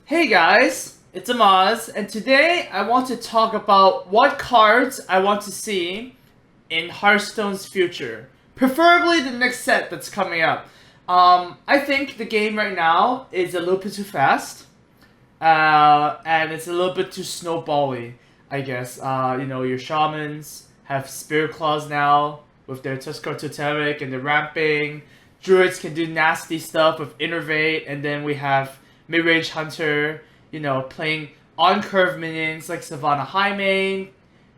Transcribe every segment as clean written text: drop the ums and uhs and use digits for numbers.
Hey guys, it's Amaz, and today I want to talk about what cards I want to see in Hearthstone's future. Preferably the next set that's coming up. I think the game right now is a little bit too fast, and it's a little bit too snowbally, I guess. Your shamans have Spirit Claws now with their Tuskar Totemic and the ramping. Druids can do nasty stuff with Innervate, and then we have Mid-Range Hunter, playing on-curve minions like Savannah Highmane,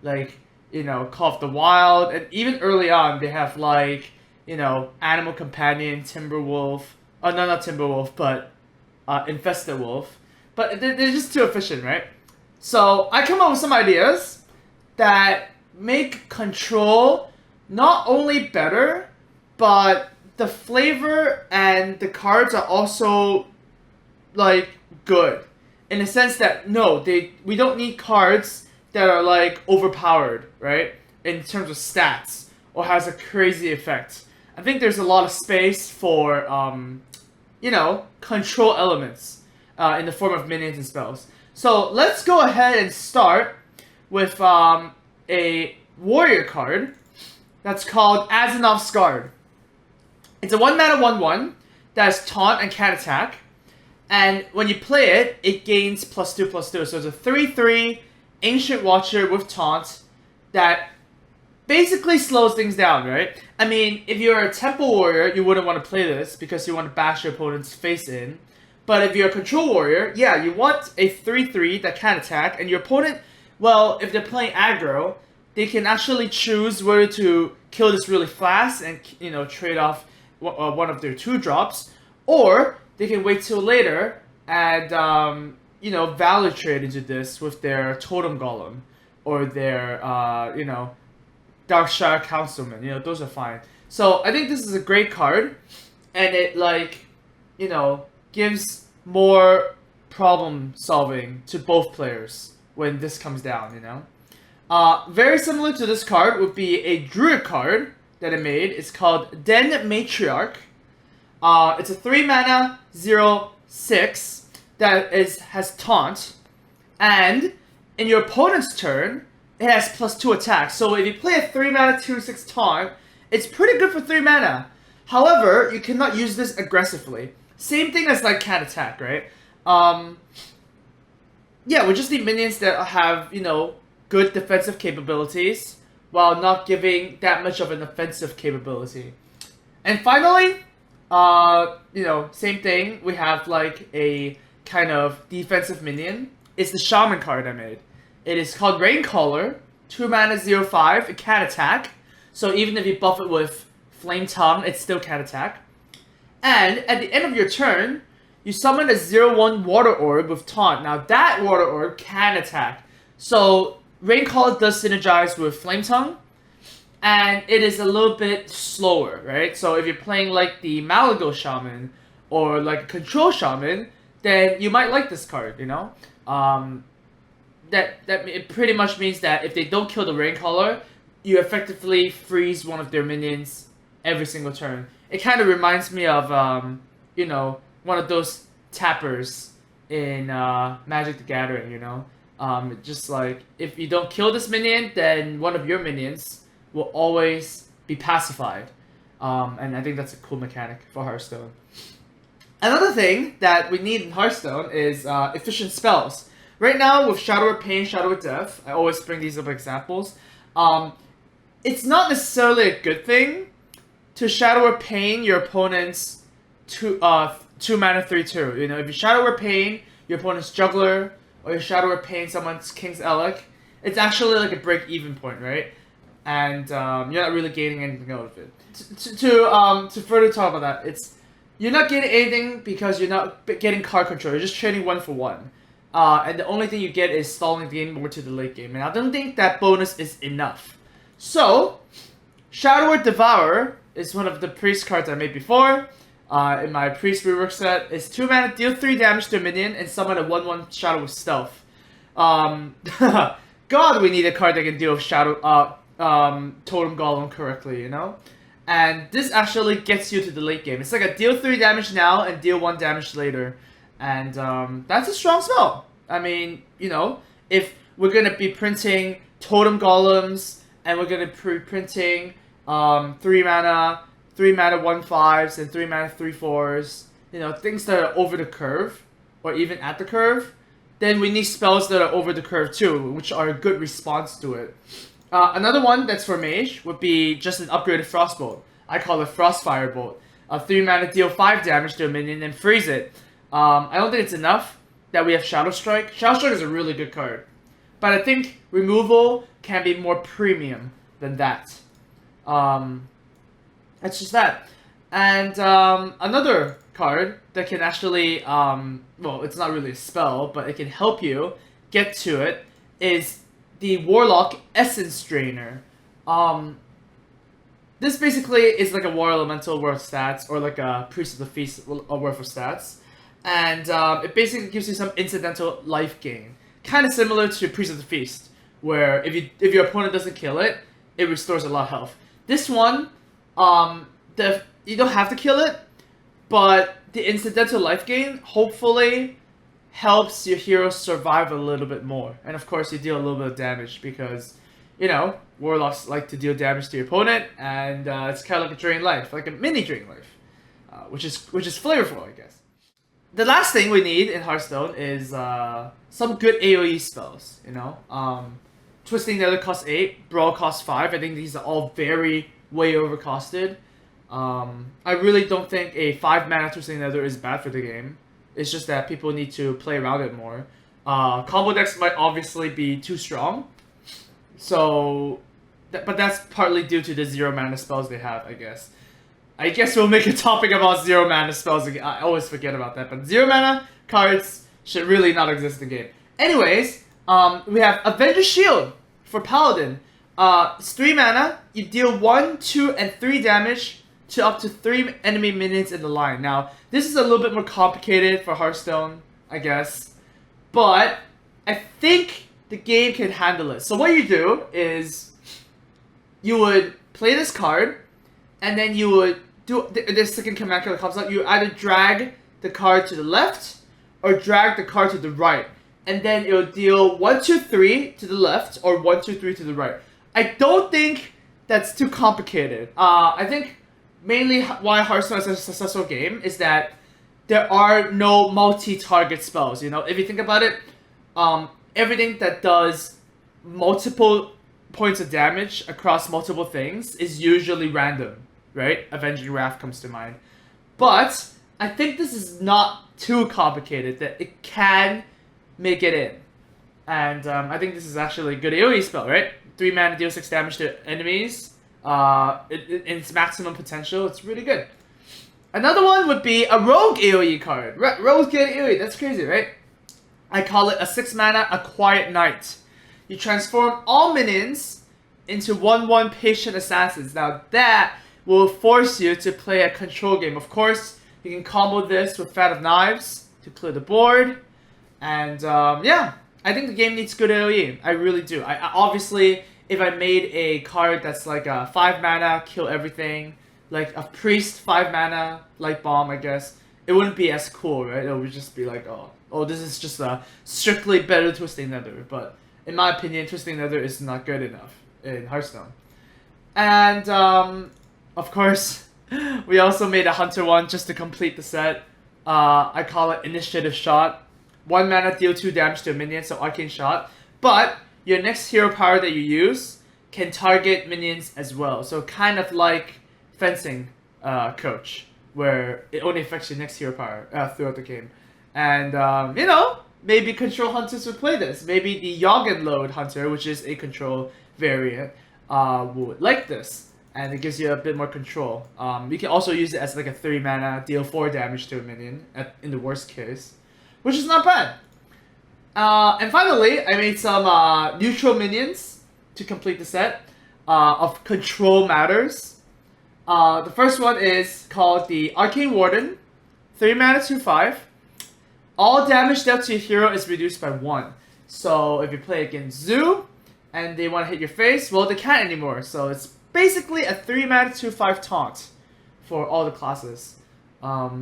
Call of the Wild, and even early on they have Animal Companion, Timberwolf, oh no, not Timberwolf, but Infested Wolf. But they're just too efficient, right? So I come up with some ideas that make control not only better, but the flavor and the cards are also good, in the sense that we don't need cards that are overpowered, right? In terms of stats or has a crazy effect. I think there's a lot of space for control elements in the form of minions and spells. So let's go ahead and start with a warrior card that's called Azanov's Guard. It's a 1-mana 1/1 that has taunt and can attack. And when you play it, it gains +2/+2. So it's a 3/3 Ancient Watcher with taunt that basically slows things down, right? I mean, if you're a Temple Warrior, you wouldn't want to play this because you want to bash your opponent's face in. But if you're a Control Warrior, yeah, you want a 3/3 that can attack. And your opponent, well, if they're playing aggro, they can actually choose whether to kill this really fast and, trade off one of their 2-drops. Or they can wait till later and, value trade into this with their Totem Golem or their, Darkshire Councilman. Those are fine. So I think this is a great card, and it, gives more problem solving to both players when this comes down, Very similar to this card would be a Druid card that I made. It's called Den Matriarch. It's a 3-mana 0/6 that has taunt, and in your opponent's turn, it has +2 attack. So if you play a 3-mana 2/6 taunt, it's pretty good for 3 mana. However, you cannot use this aggressively. Same thing as can attack, right? Yeah, we just need minions that have good defensive capabilities while not giving that much of an offensive capability. And finally, same thing. We have a kind of defensive minion. It's the Shaman card I made. It is called Raincaller, 2-mana 0/5. It can attack. So even if you buff it with Flame Tongue, it still can attack. And at the end of your turn, you summon a 0/1 Water Orb with Taunt. Now that Water Orb can attack. So Raincaller does synergize with Flame Tongue, and it is a little bit slower, right? So if you're playing the Malago Shaman or a Control Shaman, then you might like this card, That it pretty much means that if they don't kill the Raincaller, you effectively freeze one of their minions every single turn. It kind of reminds me of, one of those tappers in Magic the Gathering, just if you don't kill this minion, then one of your minions will always be pacified. And I think that's a cool mechanic for Hearthstone. Another thing that we need in Hearthstone is efficient spells. Right now, with Shadow of Pain, Shadow of Death, I always bring these up examples. It's not necessarily a good thing to Shadow of Pain your opponent's 2-mana 3/2. If you Shadow of Pain your opponent's Juggler, or you Shadow of Pain someone's King's Elec, it's actually a break-even point, right? And you're not really gaining anything out of it. To further talk about that, you're not getting anything because you're not getting card control. You're just trading 1 for 1. And the only thing you get is stalling the game more to the late game. And I don't think that bonus is enough. So, Shadow Devourer is one of the priest cards I made before. In my priest rework set, it's 2 mana, deal 3 damage to a minion, and summon a 1/1 Shadow with Stealth. God, we need a card that can deal with Totem Golem correctly, And this actually gets you to the late game. It's a deal 3 damage now and deal 1 damage later. And that's a strong spell. I mean, you know, if we're going to be printing Totem Golems, and we're going to be printing 3 mana, 3 mana 1/5s, and 3 mana 3/4s, you know, things that are over the curve, or even at the curve, then we need spells that are over the curve too, which are a good response to it. Another one that's for Mage would be just an upgraded Frostbolt. I call it Frostfire Bolt. 3 mana, deal 5 damage to a minion and freeze it. I don't think it's enough that we have Shadow Strike. Shadow Strike is a really good card. But I think removal can be more premium than that. It's just that. And another card that can actually, well, it's not really a spell, but it can help you get to it, is the Warlock Essence Drainer. This basically is like a War Elemental worth stats, or like a Priest of the Feast worth of stats. And it basically gives you some incidental life gain. Kind of similar to Priest of the Feast, where if your opponent doesn't kill it, it restores a lot of health. This one, you don't have to kill it, but the incidental life gain hopefully helps your hero survive a little bit more. And of course, you deal a little bit of damage because, you know, Warlocks like to deal damage to your opponent, and it's kind of like a Drain Life, like a mini Drain Life, which is flavorful, I guess. The last thing we need in Hearthstone is some good AoE spells, you know? Twisting Nether costs 8, Brawl costs 5. I think these are all very way overcosted. I really don't think a 5 mana Twisting Nether is bad for the game. It's just that people need to play around it more. Combo decks might obviously be too strong. So, but that's partly due to the 0 mana spells they have, I guess. I guess we'll make a topic about 0 mana spells again. I always forget about that. But 0 mana cards should really not exist in the game. Anyways, we have Avenger Shield for Paladin. It's 3 mana. You deal 1, 2, and 3 damage to up to 3 enemy minions in the line. Now, this is a little bit more complicated for Hearthstone, I guess. But I think the game can handle it. So what you do is you would play this card, and then you would do the second command card that comes out. You either drag the card to the left or drag the card to the right, and then it will deal 1, 2, 3 to the left or 1, 2, 3 to the right. I don't think that's too complicated. I think mainly why Hearthstone is a successful game is that there are no multi-target spells. You know, if you think about it, everything that does multiple points of damage across multiple things is usually random, right? Avenging Wrath comes to mind. But I think this is not too complicated, that it can make it in. And I think this is actually a good AoE spell, right? 3 mana, deal 6 damage to enemies. In its maximum potential, it's really good. Another one would be a Rogue AoE card. Rogue get AoE, that's crazy, right? I call it a 6 mana, a Quiet Knight. You transform all minions into 1/1 Patient Assassins. Now that will force you to play a control game. Of course, you can combo this with Fan of Knives to clear the board. And yeah, I think the game needs good AoE. I really do. I obviously, if I made a card that's like a 5 mana, kill everything, like a Priest 5 mana, Light Bomb, I guess, it wouldn't be as cool, right? It would just be like, oh, this is just a strictly better Twisting Nether. But in my opinion, Twisting Nether is not good enough in Hearthstone. And of course, we also made a Hunter one just to complete the set. I call it Initiative Shot. 1 mana, deal 2 damage to a minion, so Arcane Shot. But your next hero power that you use can target minions as well. So kind of like Fencing Coach, where it only affects your next hero power throughout the game. And, you know, maybe Control Hunters would play this. Maybe the Yoggenload Hunter, which is a control variant, would like this. And it gives you a bit more control. You can also use it as like a 3 mana, deal 4 damage to a minion, in the worst case. Which is not bad. And finally, I made some neutral minions to complete the set of Control Matters. The first one is called the Arcane Warden. 3 mana, 2/5. All damage dealt to your hero is reduced by 1. So if you play against Zoo, and they want to hit your face, well, they can't anymore. So it's basically a 3 mana, 2/5 taunt for all the classes.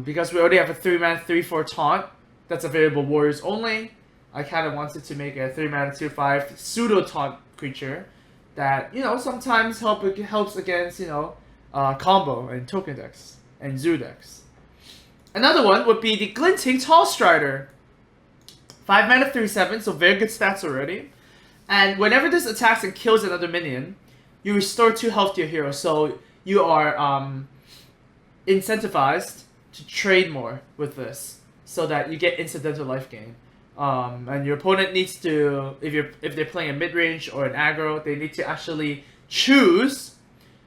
Because we already have a 3 mana, 3/4 taunt that's available warriors only. I kind of wanted to make a 3-mana 2/5 pseudo taunt creature that, you know, sometimes helps against, you know, combo and token decks and zoo decks. Another one would be the Glinting Tall Strider. 5 mana 3/7, so very good stats already. And whenever this attacks and kills another minion, you restore 2 health to your hero. So you are incentivized to trade more with this, so that you get incidental life gain. And your opponent needs to, if they're playing a mid range or an aggro, they need to actually choose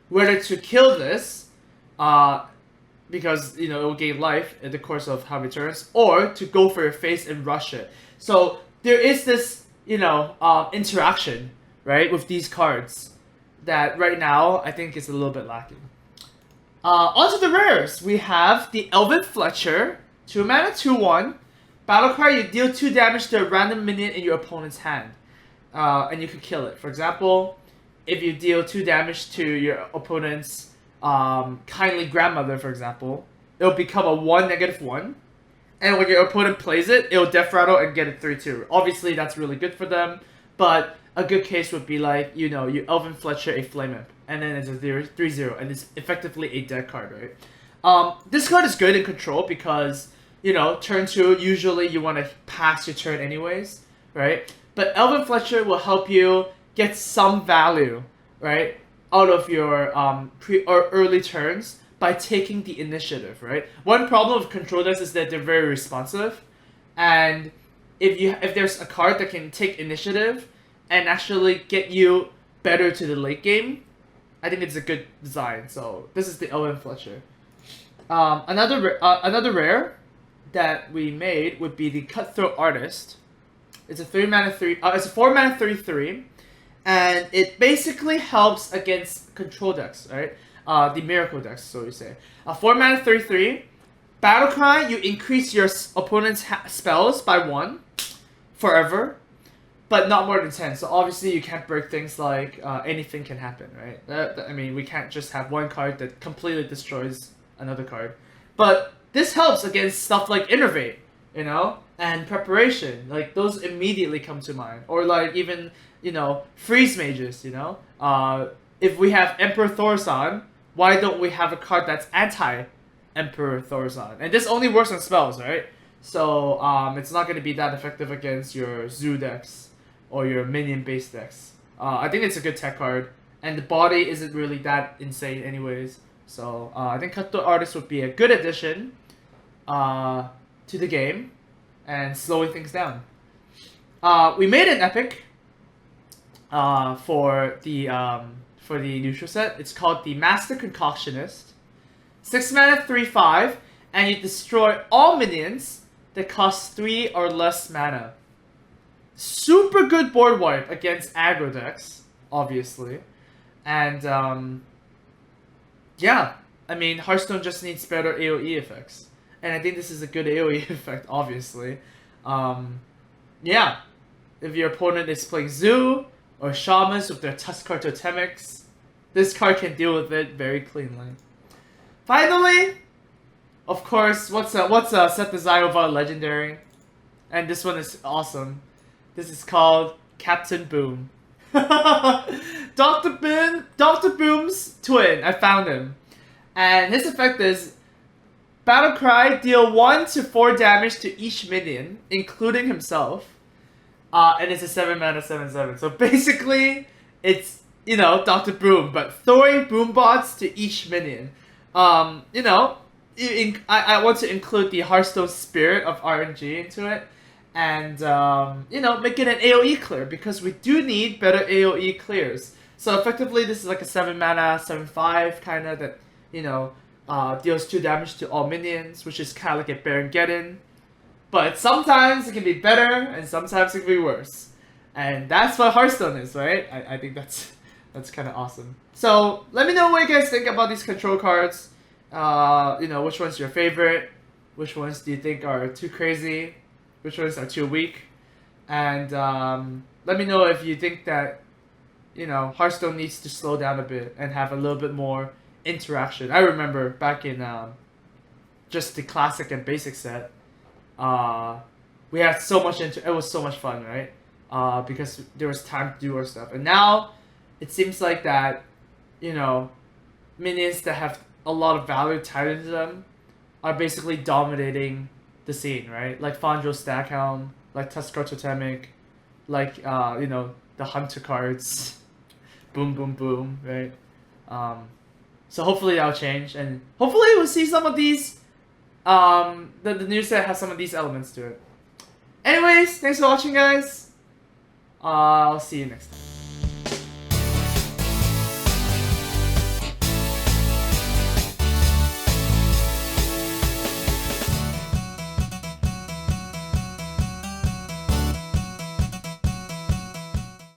whether to kill this, because, you know, it will gain life in the course of how many turns, or to go for your face and rush it. So there is this, you know, interaction, right, with these cards that right now I think is a little bit lacking. Onto the rares, we have the Elven Fletcher, 2 mana 2/1. Battle cry, you deal 2 damage to a random minion in your opponent's hand, and you can kill it. For example, if you deal 2 damage to your opponent's kindly grandmother, for example, it'll become a 1/-1. And when your opponent plays it, it'll Death Rattle and get a 3/2. Obviously, that's really good for them, but a good case would be like, you know, you Elven Fletcher a Flame Imp, and then it's a 3/0, and it's effectively a dead card, right? This card is good in control because, you know, turn 2, usually you want to pass your turn anyways, right? But Elven Fletcher will help you get some value, right, out of your pre or early turns by taking the initiative, right? One problem with control decks is that they're very responsive, and if there's a card that can take initiative and actually get you better to the late game, I think it's a good design. So this is the Elven Fletcher. Another rare that we made would be the Cutthroat Artist. It's a 3-mana 3. It's a 4-mana 3/3, and it basically helps against control decks, right? The miracle decks, so you say. A 4-mana 3/3. Battle cry, you increase your opponent's spells by 1 forever, but not more than 10. So obviously you can't break things like anything can happen, right? I mean, we can't just have one card that completely destroys another card. But this helps against stuff like Innervate, you know, and Preparation. Like, those immediately come to mind. Or like even, you know, Freeze Mages, you know. If we have Emperor Thaurissan, why don't we have a card that's anti-Emperor Thaurissan? And this only works on spells, right? So it's not going to be that effective against your zoo decks or your minion-based decks. I think it's a good tech card, and the body isn't really that insane anyways. So I think Cutthroat Artist would be a good addition to the game and slowing things down. We made an epic for the neutral set. It's called the Master Concoctionist. 6 mana 3/5, and you destroy all minions that cost 3 or less mana. Super good board wipe against aggro decks, obviously. And yeah, I mean, Hearthstone just needs better AoE effects. And I think this is a good AoE effect, obviously. Yeah, if your opponent is playing Zoo or Shamans with their Tuskar Totemics, this card can deal with it very cleanly. Finally, of course, what's a set design of our legendary? And this one is awesome. This is called Captain Boom. Dr. Boom's twin. I found him. And his effect is Battle Cry, deal 1 to 4 damage to each minion, including himself. And it's a 7 mana 7/7. So basically, it's, you know, Dr. Boom, but throwing boom bots to each minion. You know, I want to include the Hearthstone spirit of RNG into it. And, you know, make it an AoE clear, because we do need better AoE clears. So effectively, this is like a 7 mana 7/5 kind of that, you know, deals 2 damage to all minions, which is kind of like a Baron-Geddon. But sometimes it can be better, and sometimes it can be worse. And that's what Hearthstone is, right? I think that's kind of awesome. So let me know what you guys think about these control cards. You know, which one's your favorite? Which ones do you think are too crazy? Which ones are too weak? And let me know if you think that, you know, Hearthstone needs to slow down a bit and have a little bit more interaction. I remember back in just the classic and basic set, we had so much it was so much fun, right? Because there was time to do our stuff, and now it seems like that, you know, minions that have a lot of value tied into them are basically dominating the scene, right? Like Fandro Stackhelm, like Tuskar Totemic, like the Hunter cards, boom boom boom, right? So hopefully that'll change, and hopefully we'll see some of these. The new set has some of these elements to it. Anyways, thanks for watching, guys. I'll see you next time.